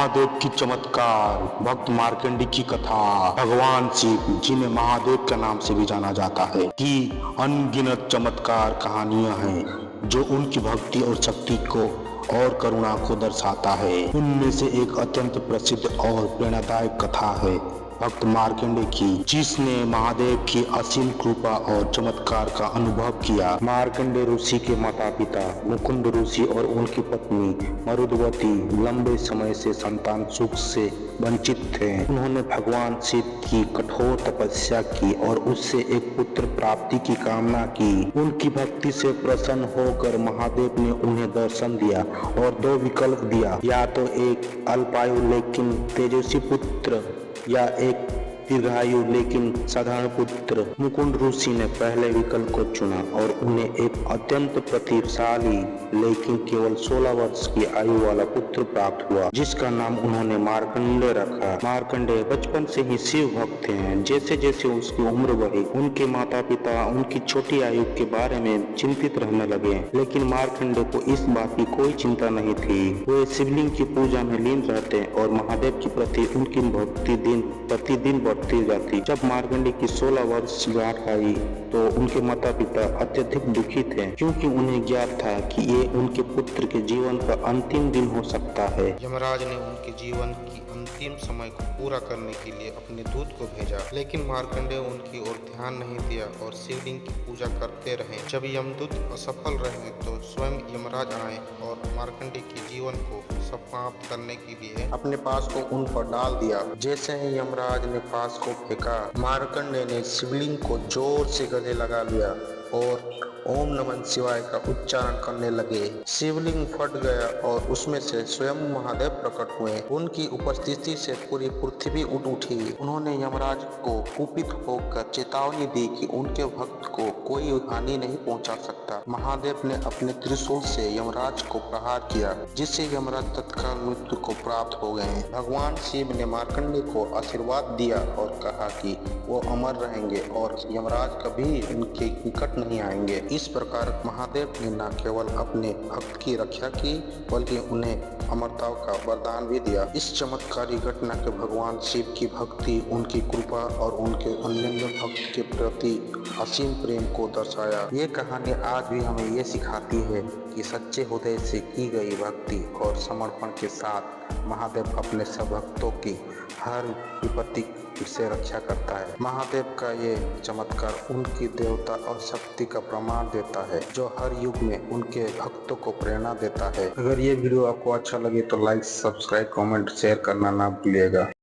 महादेव की चमत्कार, भक्त मार्कंडेय की कथा। भगवान शिव, जिन्हें महादेव के नाम से भी जाना जाता है, की अनगिनत चमत्कार कहानियां हैं जो उनकी भक्ति और शक्ति को और करुणा को दर्शाता है। उनमें से एक अत्यंत प्रसिद्ध और प्रेरणादायक कथा है भक्त मार्कंडेय की, जिसने महादेव की असीम कृपा और चमत्कार का अनुभव किया। मार्कंडेय ऋषि के माता पिता मुकुंद ऋषि और उनकी पत्नी मरुदवती लंबे समय से संतान सुख से वंचित थे। उन्होंने भगवान शिव की कठोर तपस्या की और उससे एक पुत्र प्राप्ति की कामना की। उनकी भक्ति से प्रसन्न होकर महादेव ने उन्हें दर्शन दिया और दो विकल्प दिया, या तो एक अल्पायु लेकिन तेजस्वी पुत्र या एक दीर्घायु लेकिन साधारण पुत्र। मुकुंद ऋषि ने पहले विकल्प को चुना और उन्हें एक अत्यंत प्रतिभाशाली लेकिन केवल 16 वर्ष की आयु वाला पुत्र प्राप्त हुआ, जिसका नाम उन्होंने मार्कंडेय रखा। मार्कंडेय बचपन से ही शिव भक्त हैं। जैसे जैसे उसकी उम्र बढ़ी, उनके माता पिता उनकी छोटी आयु के बारे में चिंतित रहने लगे, लेकिन मार्कंडेय को इस बात की कोई चिंता नहीं थी। वे शिवलिंग की पूजा में लीन रहते और महादेव के प्रति उनकी भक्ति दिन प्रतिदिन बढ़ती जाती। जब मार्कंडेय की 16 वर्ष गांठ आई तो उनके माता पिता अत्यधिक दुखी थे, क्योंकि उन्हें ज्ञात था कि ये उनके पुत्र के जीवन का अंतिम दिन हो सकता है। यमराज ने उनके जीवन की अंतिम समय को पूरा करने के लिए अपने दूत को भेजा, लेकिन मार्कंडेय उनकी ओर ध्यान नहीं दिया और शिवलिंग की पूजा करते रहे। जब यमदूत असफल रहे तो स्वयं यमराज आए और मार्कंडेय के जीवन को समाप्त करने के लिए अपने पास को उन पर डाल दिया। जैसे ही यमराज ने पास को फेंका, मार्कंडेय ने शिवलिंग को जोर से गले लगा लिया और ओम नमः शिवाय का उच्चारण करने लगे। शिवलिंग फट गया और उसमें से स्वयं महादेव प्रकट हुए। उनकी उपस्थिति से पूरी पृथ्वी उठ उठी। उन्होंने यमराज को कुपित होकर चेतावनी दी कि उनके भक्त को कोई हानि नहीं पहुंचा सकता। महादेव ने अपने त्रिशूल से यमराज को प्रहार किया, जिससे यमराज तत्काल मृत्यु को प्राप्त हो गए। भगवान शिव ने मार्कंडेय को आशीर्वाद दिया और कहा कि वो अमर रहेंगे और यमराज कभी उनके निकट नहीं आएंगे। इस प्रकार महादेव ने न केवल अपने भक्त की रक्षा की, बल्कि उन्हें अमरता का वरदान भी दिया। इस चमत्कारी घटना के भगवान शिव की भक्ति, उनकी कृपा और उनके अनन्य भक्त के प्रति असीम प्रेम को दर्शाया। ये कहानी आज भी हमें ये सिखाती है कि सच्चे हृदय से की गई भक्ति और समर्पण के साथ महादेव अपने सब भक्तों की हर विपत्ति से रक्षा करता है। महादेव का ये चमत्कार उनकी देवता और शक्ति का प्रमाण देता है, जो हर युग में उनके भक्तों को प्रेरणा देता है। अगर ये वीडियो आपको अच्छा लगे तो लाइक, सब्सक्राइब, कमेंट, शेयर करना ना भूलिएगा।